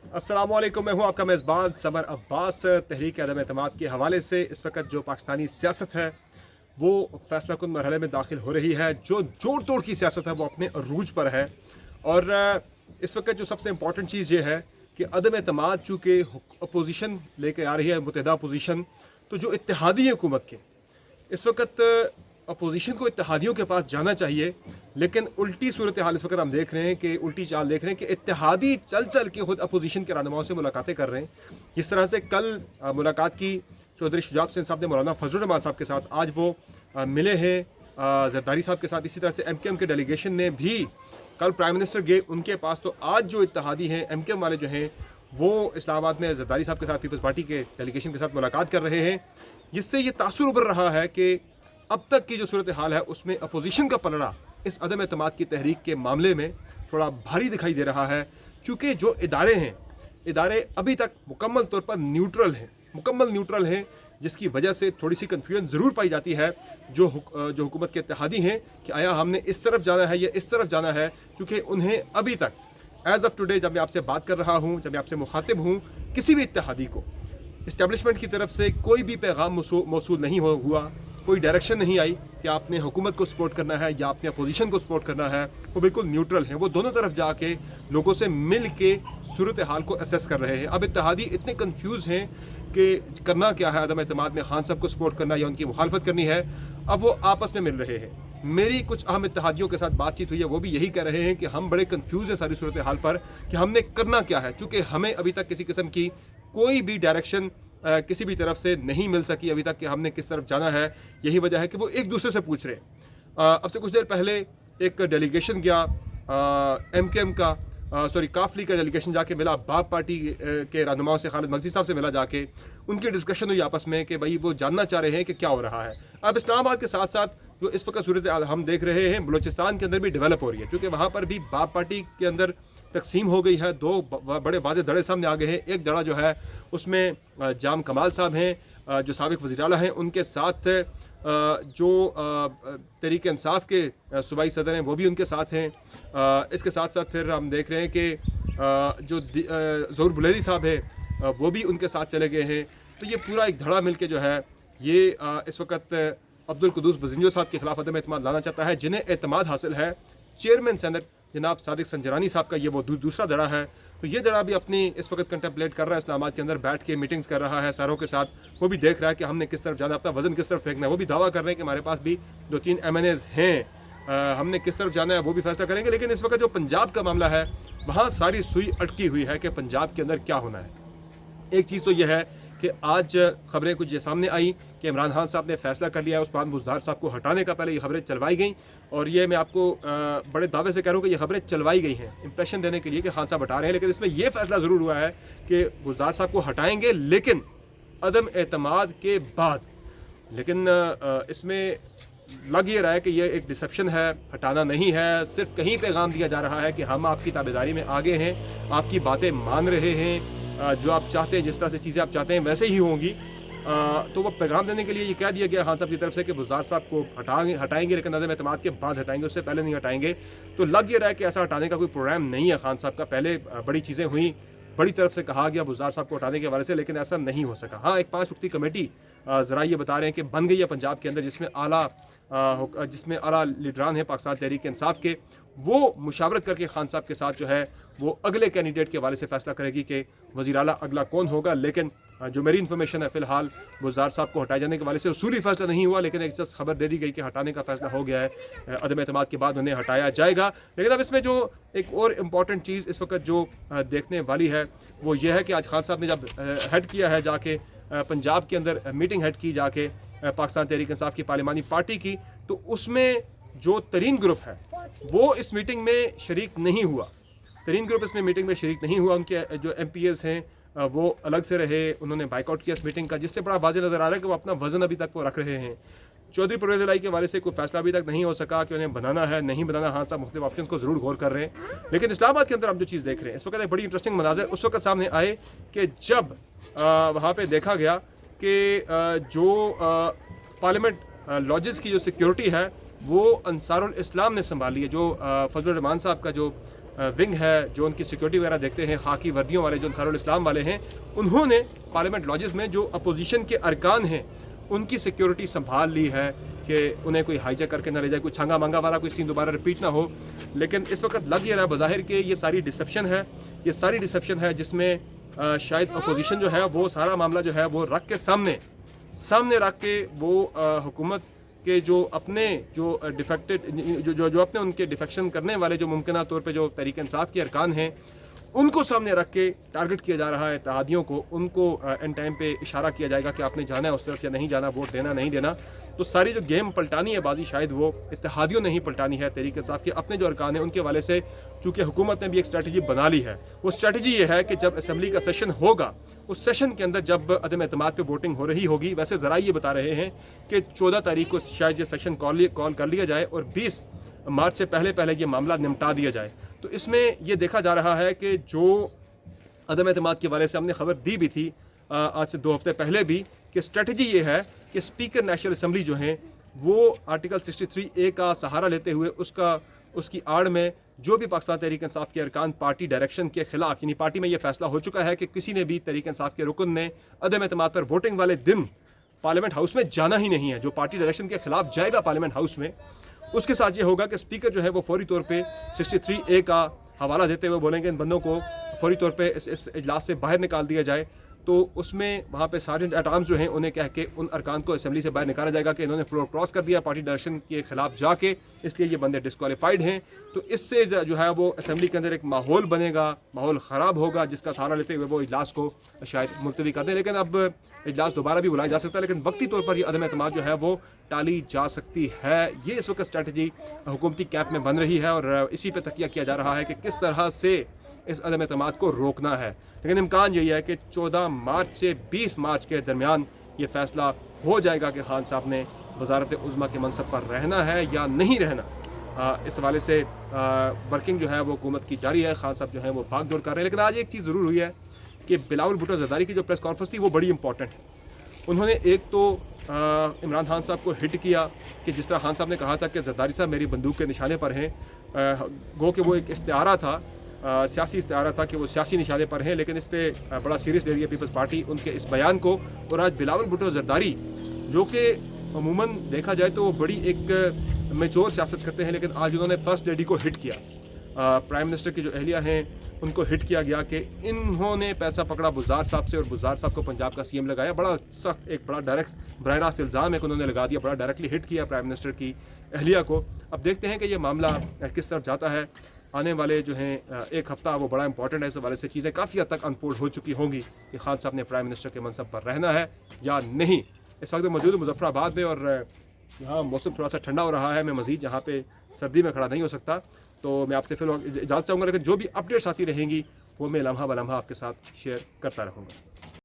अस्सलाम वालेकुम, मैं हूं आपका मेज़बान समर अब्बास। तहरीक अदम एतमाद के हवाले से इस वक्त जो पाकिस्तानी सियासत है वो फैसला कुन मरहले में दाखिल हो रही है। जो जोड़ तोड़ की सियासत है वो अपने अरूज पर है। और इस वक्त जो सबसे इम्पॉर्टेंट चीज़ ये है कि अदम एतमाद चूँकि अपोजिशन लेके आ रही है, मुतहदा अपोजिशन, तो जो इत्तेहादी हुकूमत के इस वक्त अपोजिशन को इत्तेहादियों के पास जाना चाहिए, लेकिन उल्टी सूरत हाल इस वक्त हम देख रहे हैं कि उल्टी चाल देख रहे हैं कि इत्तेहादी चल चल के खुद अपोजिशन के रहनुमाओं से मुलाकातें कर रहे हैं। जिस तरह से कल मुलाकात की चौधरी शुजात हुसैन साहब ने मौलाना फजल रहमान साहब के साथ, आज वो मिले हैं जरदारी साहब के साथ। इसी तरह से MKM के डेलीगेशन ने भी कल प्राइम मिनिस्टर गए उनके पास। तो आज जो इत्तेहादी हैं MKM वाले जो हैं वो इस्लामाबाद में जरदारी साहब के साथ पीपल्स पार्टी के डेलीगेशन के साथ मुलाकात कर रहे हैं। जिससे ये तासुर उभर रहा है कि अब तक की जो सूरत हाल है उसमें अपोजिशन का पलड़ा इस अदम एतमाद की तहरीक के मामले में थोड़ा भारी दिखाई दे रहा है। क्योंकि जो इदारे हैं, इदारे अभी तक मुकम्मल तौर पर मुकम्मल न्यूट्रल हैं, जिसकी वजह से थोड़ी सी कन्फ्यूजन ज़रूर पाई जाती है जो हुकूमत के इत्तेहादी हैं कि आया हमने इस तरफ जाना है या इस तरफ जाना है। क्योंकि उन्हें अभी तक एज़ ऑफ टुडे, जब मैं आपसे बात कर रहा हूँ, जब मैं आपसे मुखातिब हूँ, किसी भी इत्तेहादी को इस्टेब्लिशमेंट की तरफ से कोई भी पैगाम मौसूल नहीं हुआ, कोई डायरेक्शन नहीं आई कि आपने हुकूमत को सपोर्ट करना है या आपने अपोजिशन को सपोर्ट करना है। वो बिल्कुल न्यूट्रल हैं, वो दोनों तरफ जाके लोगों से मिल के सूरत हाल को असेस कर रहे हैं। अब इत्तेहादी इतने कन्फ्यूज़ हैं कि करना क्या है, अदम एतमाद में खान साहब को सपोर्ट करना या उनकी मुखालफत करनी है। अब वो आपस में मिल रहे हैं। मेरी कुछ अहम इत्तेहादियों के साथ बातचीत हुई है, वो भी यही कह रहे हैं कि हम बड़े कन्फ्यूज़ हैं सारी सूरत हाल पर कि हमने करना क्या है। चूँकि हमें अभी तक किसी किस्म की कोई भी डायरेक्शन किसी भी तरफ से नहीं मिल सकी अभी तक कि हमने किस तरफ जाना है। यही वजह है कि वो एक दूसरे से पूछ रहे हैं। अब से कुछ देर पहले एक डेलीगेशन गया MKM का, काफली का डेलीगेशन जाके मिला बाप पार्टी के रहनुमाओं से, खालिद मगजी साहब से मिला जाके। उनकी डिस्कशन हुई आपस में कि भाई वो जानना चाह रहे हैं कि क्या हो रहा है। अब इस्लामाबाद के साथ साथ जो इस वक्त सूरत हम देख रहे हैं बलूचिस्तान के अंदर भी डेवलप हो रही है। क्योंकि वहाँ पर भी बाप पार्टी के अंदर तकसीम हो गई है। दो बड़े वाज़ेह धड़े सामने आ गए हैं। एक धड़ा जो है उसमें जाम कमाल साहब हैं जो साबिक वज़ीर आला हैं, उनके साथ जो तहरीक इंसाफ के सूबाई सदर हैं वो भी उनके साथ हैं। इसके साथ साथ फिर हम देख रहे हैं कि जो ज़हूर बुलैदी साहब हैं वो भी उनके साथ चले गए हैं। तो ये पूरा एक धड़ा मिल के जो है ये इस वक्त अब्दुल कुद्दूस बजिंजो साहब के खिलाफ अदम एतमाद लाना चाहता है, जिन्हें एतमाद हासिल है चेयरमैन सेनेट जनाब सादिक संजरानी साहब का। ये वो दूसरा दड़ा है। तो ये दड़ा भी अपनी इस वक्त कंटेम्पलेट कर रहा है, इस्लामाबाद के अंदर बैठ के मीटिंग्स कर रहा है सारों के साथ। वो भी देख रहा है कि हमने किस तरफ जाना, अपना वजन किस तरफ फेंकना है। वो भी दावा कर रहे हैं कि हमारे पास भी 2-3 MNAs हैं, हमने किस तरफ जाना है वो भी फैसला करेंगे। लेकिन इस वक्त जो पंजाब का मामला है वहाँ सारी सुई अटकी हुई है कि पंजाब के अंदर क्या होना है। एक चीज़ तो यह है कि आज खबरें कुछ ये सामने आई कि इमरान खान साहब ने फैसला कर लिया है उस्मान बुज़दार साहब को हटाने का। पहले ये खबरें चलवाई गई और ये मैं आपको बड़े दावे से कह रहा हूँ कि ये खबरें चलवाई गई हैं इंप्रेशन देने के लिए कि खान साहब हटा रहे हैं। लेकिन इसमें यह फैसला ज़रूर हुआ है कि बुज़दार साहब को हटाएंगे, लेकिन अदम एतमाद के बाद। लेकिन इसमें लग ये रहा है कि ये एक डिसेप्शन है, हटाना नहीं है। सिर्फ कहीं पैगाम दिया जा रहा है कि हम आपकी ताबेदारी में आगे हैं, आपकी बातें मान रहे हैं, जो आप चाहते हैं, जिस तरह से चीज़ें आप चाहते हैं वैसे ही होंगी। तो वो पैगाम देने के लिए ये कह दिया गया खान साहब की तरफ से कि बुज़दार साहब को हटाएंगे, लेकिन अदम एतमाद के बाद हटाएंगे, उससे पहले नहीं हटाएंगे। तो लग ये रहा है कि ऐसा हटाने का कोई प्रोग्राम नहीं है खान साहब का। पहले बड़ी चीज़ें हुई, बड़ी तरफ से कहा गया बुज़दार साहब को हटाने के हवाले से, लेकिन ऐसा नहीं हो सका। हाँ, एक 5 रुकनी कमेटी ज़रा ये बता रहे हैं कि बन गई है पंजाब के अंदर, जिसमें आला लीडरान हैं पाकिस्तान तहरीक इंसाफ के। वो मुशावरत करके खान साहब के साथ जो है वो अगले कैंडिडेट के हवाले से फैसला करेगी कि वज़ीर आला अगला कौन होगा। लेकिन जो मेरी इन्फॉर्मेशन है फ़िलहाल बुज़दार साहब को हटाए जाने के हवाले से उसूली फैसला नहीं हुआ, लेकिन एक जस्ट खबर दे दी गई कि हटाने का फैसला हो गया है, अदम एतमाद के बाद उन्हें हटाया जाएगा। लेकिन अब इसमें जो एक और इम्पॉर्टेंट चीज़ इस वक्त जो देखने वाली है वो ये है कि आज खान साहब ने जब हेड किया है जाके पंजाब के अंदर मीटिंग हेड की जाके पाकिस्तान तहरीक इंसाफ की पार्लिमानी पार्टी की, तो उसमें जो तरीन ग्रुप है वो इस मीटिंग में शरीक नहीं हुआ। तरीन ग्रुप इसमें मीटिंग में शरीक नहीं हुआ। उनके जो MPs हैं वो अलग से रहे, उन्होंने बाइकआउट किया इस मीटिंग का, जिससे बड़ा वाज़ेह नज़र आ रहा है कि वो अपना वज़न अभी तक वो रख रहे हैं। चौधरी परवेज़ इलाही के बारे से कोई फैसला अभी तक नहीं हो सका कि उन्हें बनाना है नहीं बनाना। हाँ साहब मुख्तलिफ ऑप्शन को ज़रूर गौर कर रहे हैं। लेकिन इस्लामाबाद के अंदर हम जो चीज़ देख रहे हैं इस वक्त एक बड़ी इंटरेस्टिंग मनाज़र उस वक्त सामने आए कि जब वहाँ पर देखा गया कि जो पार्लियामेंट लॉजेस की जो सिक्योरिटी है वो अंसारुल इस्लाम ने संभाली है। जो फजलुर रहमान साहब का जो विंग है जो उनकी सिक्योरिटी वगैरह देखते हैं, खाकी वर्दियों वाले जो अंसारुल इस्लाम वाले हैं, उन्होंने पार्लियामेंट लॉजेस में जो अपोजिशन के अरकान हैं उनकी सिक्योरिटी संभाल ली है कि उन्हें कोई हाईजैक करके ना ले जाए, कोई छंगा मंगा वाला कोई सीन दोबारा रिपीट ना हो। लेकिन इस वक्त लग ये रहा है बज़ाहिर कि ये सारी डिसेप्शन है, ये सारी डिसेप्शन है जिसमें शायद अपोजिशन जो है वो सारा मामला जो है वो रख के सामने रख के वो हुकूमत के जो अपने जो डिफेक्टेड जो अपने उनके डिफेक्शन करने वाले जो मुमकिन तौर पे जो तहरीक इंसाफ के अरकान हैं उनको सामने रख के टारगेट किया जा रहा है इत्तेहादियों को। उनको एंड टाइम पे इशारा किया जाएगा कि आपने जाना है उस तरफ या नहीं जाना, वोट देना नहीं देना। तो सारी जो गेम पलटानी है बाजी शायद वो इत्तेहादियों ने ही पलटानी है। तहरीक इंसाफ के अपने जो अरकान हैं उनके वाले से चूँकि हुकूमत ने भी एक स्ट्रैटेजी बना ली है। वो स्ट्रैटेजी ये है कि जब असम्बली का सेशन होगा उस सेशन के अंदर जब अदम एतमाद पे वोटिंग हो रही होगी, वैसे ज़रा ये बता रहे हैं कि 14 तारीख को शायद ये सेशन कॉल कर लिया जाए और 20 मार्च से पहले ये मामला निपटा दिया जाए। तो इसमें ये देखा जा रहा है कि जो अदम एतमाद के बारे से हमने खबर दी भी थी आज से 2 हफ्ते पहले भी, कि स्ट्रेटजी ये है कि स्पीकर नेशनल असम्बली जो हैं वो आर्टिकल 63A का सहारा लेते हुए उसकी आड़ में जो भी पाकिस्तान तहरीक इंसाफ के अरकान पार्टी डायरेक्शन के खिलाफ, यानी पार्टी में ये फैसला हो चुका है कि किसी ने भी तहरीक इंसाफ के रुकन ने अदम एतमाद पर वोटिंग वाले दिन पार्लियामेंट हाउस में जाना ही नहीं है। जो पार्टी डायरेक्शन के खिलाफ जाएगा पार्लियामेंट हाउस में, उसके साथ ये होगा कि स्पीकर जो है वो फौरी तौर पे 63A का हवाला देते हुए बोलेंगे इन बंदों को फौरी तौर पे इस इजलास से बाहर निकाल दिया जाए। तो उसमें वहाँ पे सार्जेंट एट आर्म्स जो हैं उन्हें कह के उन अरकान को असेंबली से बाहर निकाला जाएगा कि इन्होंने फ्लोर क्रॉस कर दिया पार्टी डायरेक्शन के खिलाफ जाके, इसलिए ये बंदे डिस्क्वालीफाइड हैं। तो इससे जो है वो असेंबली के अंदर एक माहौल बनेगा, माहौल ख़राब होगा, जिसका सहारा लेते हुए वो इजलास को शायद मुलतवी कर दें। लेकिन अब इजलास दोबारा भी बुलाया जा सकता है, लेकिन वक्ती तौर पर ये अदम एतमाद जो है वो टाली जा सकती है। ये इस वक्त स्ट्रैटेजी हुकूमती कैंप में बन रही है और इसी पर तकिया किया जा रहा है कि किस तरह से इस अदम एतमाद को रोकना है। लेकिन इम्कान यही है कि 14 मार्च से 20 मार्च के दरमियान ये फैसला हो जाएगा कि खान साहब ने वज़ारत उज़्मा के मनसब पर रहना है या नहीं रहना। इस हवाले से वर्किंग जो है वो हुकूमत की जारी है। खान साहब जो है वो भाग दौड़ कर रहे हैं। लेकिन आज एक चीज़ ज़रूर हुई है कि बिलावल भुट्टो ज़रदारी की जो प्रेस कॉन्फ्रेंस थी वो बड़ी इंपॉर्टेंट है। उन्होंने एक तो इमरान खान साहब को हिट किया कि जिस तरह खान साहब ने कहा था कि ज़रदारी साहब मेरी बंदूक के निशाने पर हैं, गो कि वो एक इस्तिआरा था, सियासी इस्तिआरा था कि वो सियासी निशाने पर हैं, लेकिन इस पर बड़ा सीरियस ले रही है पीपल्स पार्टी उनके इस बयान को। और आज बिलावल भुट्टो ज़रदारी जो कि अमूमन देखा जाए तो वो बड़ी एक मेच्योर सियासत करते हैं, लेकिन आज उन्होंने फर्स्ट लेडी को हिट किया। प्राइम मिनिस्टर की जो अहलिया हैं उनको हिट किया गया कि इन्होंने पैसा पकड़ा बुज़दार साहब से और बुज़दार साहब को पंजाब का सीएम लगाया। बड़ा सख्त एक बड़ा डायरेक्ट बराह रास्त इल्ज़ाम है कि उन्होंने लगा दिया, बड़ा डायरेक्टली हिट किया प्राइम मिनिस्टर की अहलिया को। अब देखते हैं कि ये मामला किस तरफ जाता है। आने वाले जो हैं एक हफ़्ता वो बड़ा इंपॉर्टेंट है। इस हवाले से चीज़ें काफ़ी हद तक अनफोल्ड हो चुकी होंगी कि खान साहब ने प्राइम मिनिस्टर के मनसब पर रहना है या नहीं। इस वक्त मौजूद मुजफ्फराबाद में और यहाँ मौसम थोड़ा सा ठंडा हो रहा है। मैं मज़ीद यहाँ पे सर्दी में खड़ा नहीं हो सकता, तो मैं आपसे फिर इजाज़त चाहूँगा। लेकिन जो भी अपडेट्स आती रहेंगी वो मैं लम्हा ब लम्हा आपके साथ शेयर करता रहूँगा।